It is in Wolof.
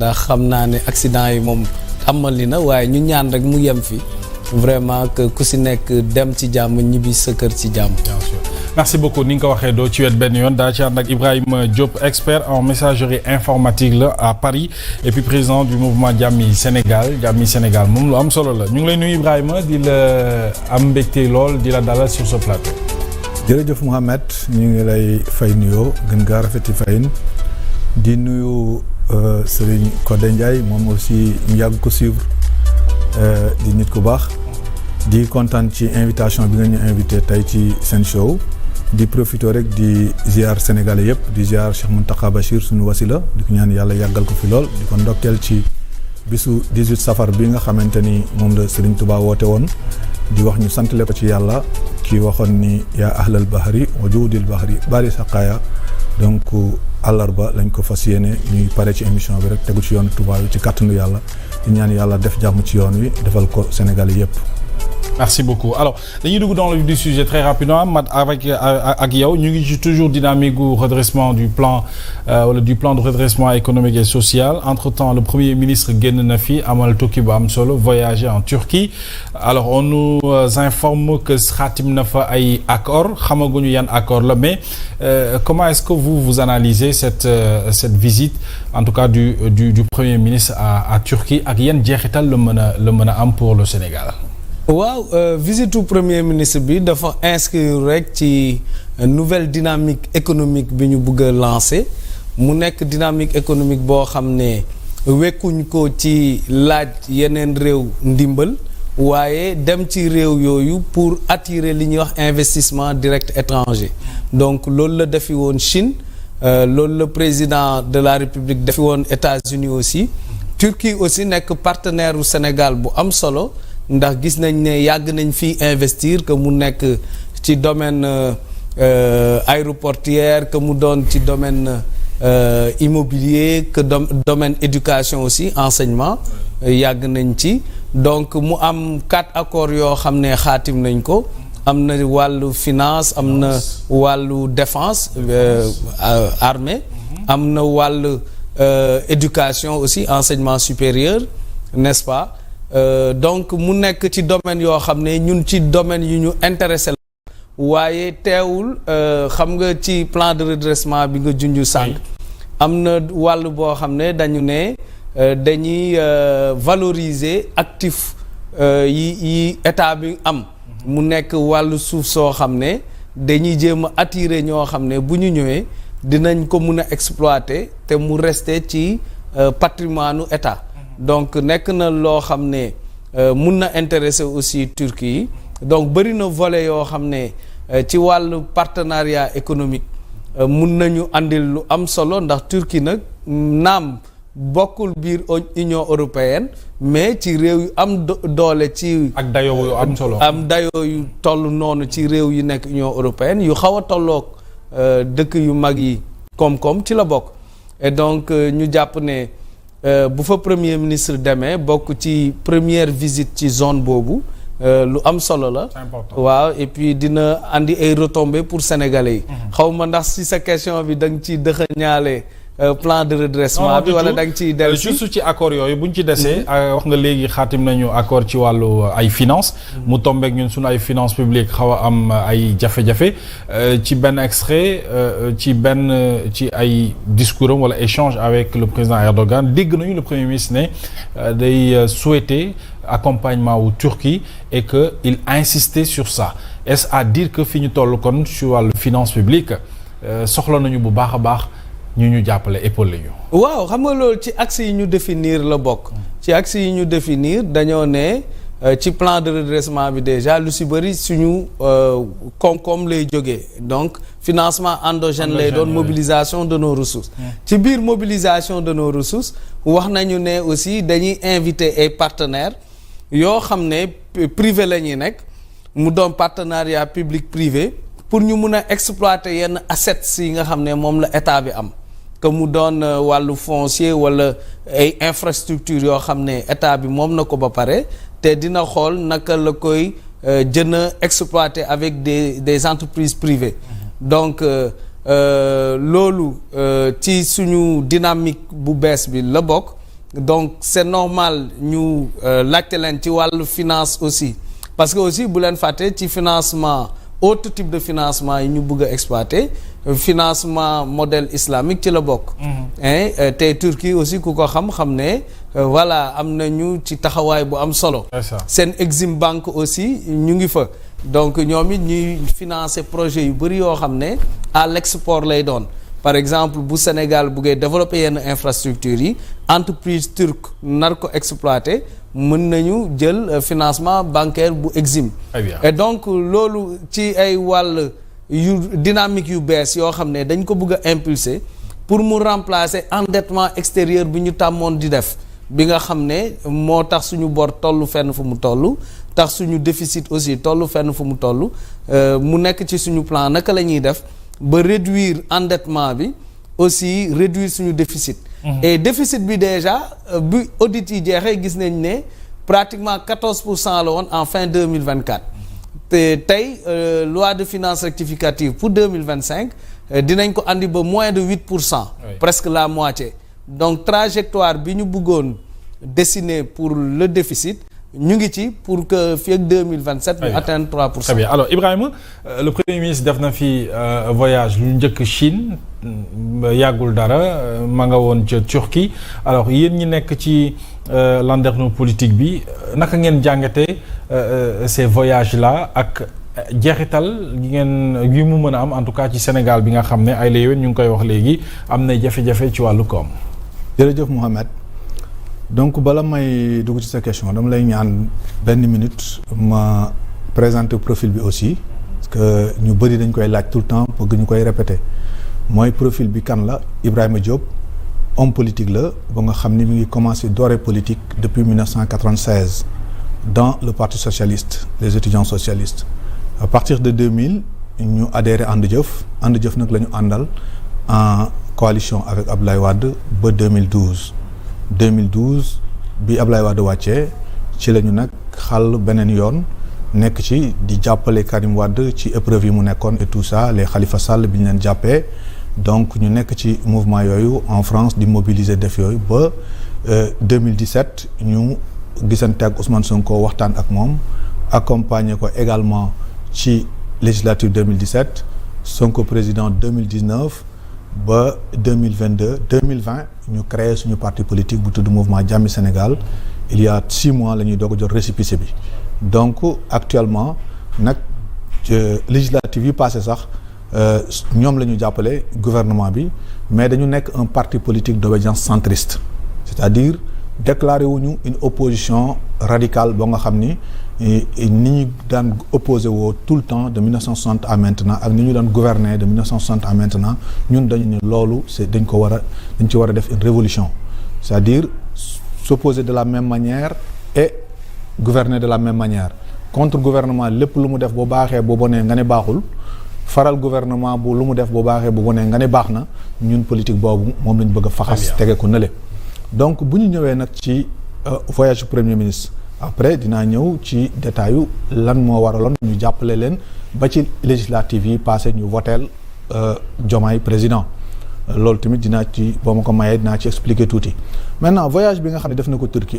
ndax xam naa ne accident yi moom tàmmali na waaye ñu ñaan rek mu yem fi vraiment que ku si nekk dem ci jàmm ñibbi sa kër ci jàmm. Bien sûr. Merci beaucoup ni nga ko waxee doo ci wet benn yoon daa ci ànd ak Ibrahima Diop expert en messagerie informatique la à Paris et puis président du mouvement Jàmmi Sénégal moom lu am solo la ñu ngi lay nuyu Ibrahima di la am mbégte lool di la dalal sur ce plateau. jërëjëf Mouhamed ñu ngi lay fay nuyoo gën gaa rafeti fayin di nuyu Serigne Codé Ndiaye moom aussi ñu yàgg ko suivre di nit ku baax di kontaan ci invitation bi nga ñu invité tey ci seen show di profité rek di ziar sénégalais yëpp di ziar Cheikh Mountakha Bachir suñu wasila di ko ñaan yàlla yàggal ko fi lool di ko ndokkeel ci bisu 18 safar bi nga xamante ni moom la Serigne Touba woote woon di wax ñu santale ko ci yàlla kii waxoon ni yaa ahlal bahri wa juudil bahri bari saqaaya donc àllarba lañ ko fas yéene ñuy pare ci émission bi rek tegu ci yoonu Touba yi ci kàttanu yàlla di ñaan yàlla def jàmm ci yoon wi defal ko Sénégal yëpp. Merci beaucoup alors dañuy dugg dans le vif du sujet très rapidement mat ak yow ñu ngi ci toujours dynamique gu redressement du plan wala du plan de redressement économique et social entre-temps le premier ministre génn na fi amal tukki bu am solo voyager en Turquie alors on nous informe que xaatim na fa ay accord xamaguñu yan accord la mais comment est-ce que vous analysez cette visite en tout cas du premier ministre à Turquie ak yan jeexital la mën a am pour le Sénégal. waaw visite du premier ministre bi dafa inscrire rek ci nouvelle dynamique économique bi ñu bëgg a lancer mu nekk dynamique économique boo xam ne wekkuñ ko ci laaj yeneen réew ndimbal waaye dem ci réew yooyu pour attirer li ñuy wax investissement direct étranger donc loolu la defi woon Chine loolu la président de la République defi woon États-Unis aussi Turquie aussi nekk partenaire u Sénégal bu am solo ndax gis nañ ne yàgg nañ fi investir que mu nekk ci domaine aéroportuaire que mu doon ci domaine immobilier que domaine éducation aussi enseignement yàgg nañ ci donc mu am 4 accords yoo xam ne xaatim nañ ko am na wàllu finance am na wàllu défense armée am na wàllu éducation aussi enseignement supérieur n'est-ce pas donc mu nekk ci domaine yoo xam ne ñun ci domaine yu ñu intéressé la waaye teewul xam nga ci plan de redressement bi nga junju sànq am na wàll boo xam ne dañu ne dañuy valoriser actif yi état bi am mu nekk wàllu suuf soo xam ne dañuy jéem a attirer ñoo xam ne bu ñu ñëwee dinañ ko mun a exploiter te mu rester ci patrimoine u état donc nekk na loo xam ne mun na intéresser aussi Turquie donc bëri na volet yoo xam ne ci wàllu partenariat économique mun nañu andil lu am solo ndax Turquie nag naam bokkul biir Union européenne mais ci réew yu am doole ci ak dayoo yu am solo am dayoo yu toll noonu ci réew yu nekk Union européenne yu xaw a tolloog dëkk yu mag yi koom-koom ci la bokk et donc ñu jàpp ne bu fa premier ministre demee bokk ci première visite ci zone boobu lu am solo la. C'est important. waaw et puis dina andi ay retombées pour sénégalais yi. xaw ma ndax si sa question bi da nga ciy dëxëñaale plan de redressement bi wala da nga ciy dellu juste ci accord yooyu buñ ci desee wax nga léegi xaatim nañu accord ci wàllu ay finance mu tombeek ñun suñu ay finance publique xaw a am ay jafe-jafe ci benn extrait ci ay discours am wala échange avec le président Erdogan dégg nañu le premier ministre ne day souhaiter accompagnement wu Turquie et que il insistait sur ça est-ce à dire que fi ñu toll kon ci wàllu finance publique soxla nañu bu baax a baax ñu jàppale épaule ñu. waaw xam nga loolu ci axes yi ñu définir la bokk. ci axes yi ñu définir dañoo ne ci plan de redressement bi déjà lu si bëri suñu koom-koom lay jógee donc financement endogène lay doon mobilisation de nos ressources. ci biir mobilisation de nos ressources wax nañu ne aussi dañuy inviter ay partenaires yoo xam ne privé la ñuy nekk mu doon partenariat public privé pour ñu mun a exploiter yenn assets yi nga xam ne moom la état bi am. que mu doon wàllu foncier wala ay infrastructures yoo xam ne état bi moom na ko ba pare te dina xool naka la koy jën a exploiter avec des entreprises privées donc loolu ci suñu dynamique bu bees bi la bokk donc c'est normal ñu laajte leen ci wàllu finance aussi parce que aussi bu leen fàtte ci financement autre type de financement yi ñu bëgg a exploiter financement modèle islamique ci la bokk. te Turquie aussi ku ko xam ne voilà am nañu ci taxawaay bu am solo. seen Exim Bank aussi ñu ngi fa. donc ñoom it ñuy financer projet yu bëri yoo xam ne à l'export lay doon par exemple bu Sénégal buggee développer yenn infrastructures yi entreprise turque nar ko exploiter mën nañu jël financement bancaire bu Exim. et donc loolu ci ay wàll yu dynamique yu bees yoo xam ne dañ ko bëgg a impulser pour mu remplacer endettement extérieur bi ñu tàmmoon di def bi nga xam ne moo tax suñu bor tollu fenn fu mu toll tax suñu déficit aussi tollu fenn fu mu toll mu nekk ci suñu plan naka la ñuy def ba réduire endettement bi aussi réduire suñu déficit. et déficit bi déjà bi audit yi jeexee gis nañ ne pratiquement 14% la woon en fin 2024 te tey loi de finances rectificative pour 2025 dinañ ko andi ba moins de 8%. presque la moitié. donc trajectoire bi ñu bëggoon dessiner pour le déficit ñu ngi ci pour que fii ak 2027 ñu atteindre 3%. Très bien alors Ibrahima le premier ministre def na fi voyage lu njëkk Chine yàggul dara ma nga woon ca Turquie alors yéen ñi nekk ci landerneau politique bi naka ngeen jàngatee ces voyages là ak jeexital gi mu mën a am en tout cas ci Sénégal bi nga xam ne ay la yéwén ñu ngi koy wax léegi am na jafe-jafe ci wàllu koom. jërëjëf Mohamed donc bala may dugg ci sa question dama lay ñaan benn minute ma présenter profil bi aussi parce que ñu bëri dañ koy laaj tout le temps pour que ñu koy répéter mooy profil bi kan la Ibrahima Diop homme politique la ba nga xam ni mi ngi commencé doore politique depuis 1996 dans le parti socialiste les étudiants socialistes à partir de 2000 ñu adhéré ànd jëf nag la ñu àndal en coalition avec Abdoulaye Wade ba 2012 bi Abdoulaye Wade wàccee ci la ñu nag xàll beneen yoon nekk ci di jàppale Karim Wade ci épreuve yi mu nekkoon et tout ça les Khalifa Sall bi ñu leen jàppee donc ñu nekk ci mouvement yooyu en France di mobiliser def yooyu ba 2017 ñu gisante ak Ousmane Sonko waxtaan ak moom accompagner ko également ci législative 2017 Sonko président 2019 ba 2020 ñu créé suñu parti politique bu tudd mouvement Jàmmi Sénégal il y a 6 mois la ñuy doog a jot récépissé bi donc actuellement nag législative yi passé sax ñoom la ñu jàppale gouvernement bi mais dañu nekk un parti politique d'obédience centriste c'est-à-dire déclaré wuñu une opposition radicale ba nga xam ni ñu daan opposé woo tout le temps de 1960 à maintenant ak ni ñu daan gouverner de 1960 à maintenant ñun dañu ne loolu dañ ci war a def une révolution c'est-à-dire s'opposer de la même manière et gouverner de la même manière contre gouvernement lépp lu mu def bu baaxee bu bonee nga ne baaxul faral gouvernement bu lu mu def bu baaxee bu bonee nga ne baax na ñun politique boobu moom lañ bëgg a faxas tege ko nële donc bu ñu ñëwee nag ci voyage premier ministre après dinaa ñëw ci détail lan moo waraloon ñu jàppale leen ba ci législative yi passé ñu voteel Diomaye président loolu tamit dinaa ci boo ma ko mayee dinaa ci expliquer tuuti maintenant voyage bi nga xam ne def na ko Turquie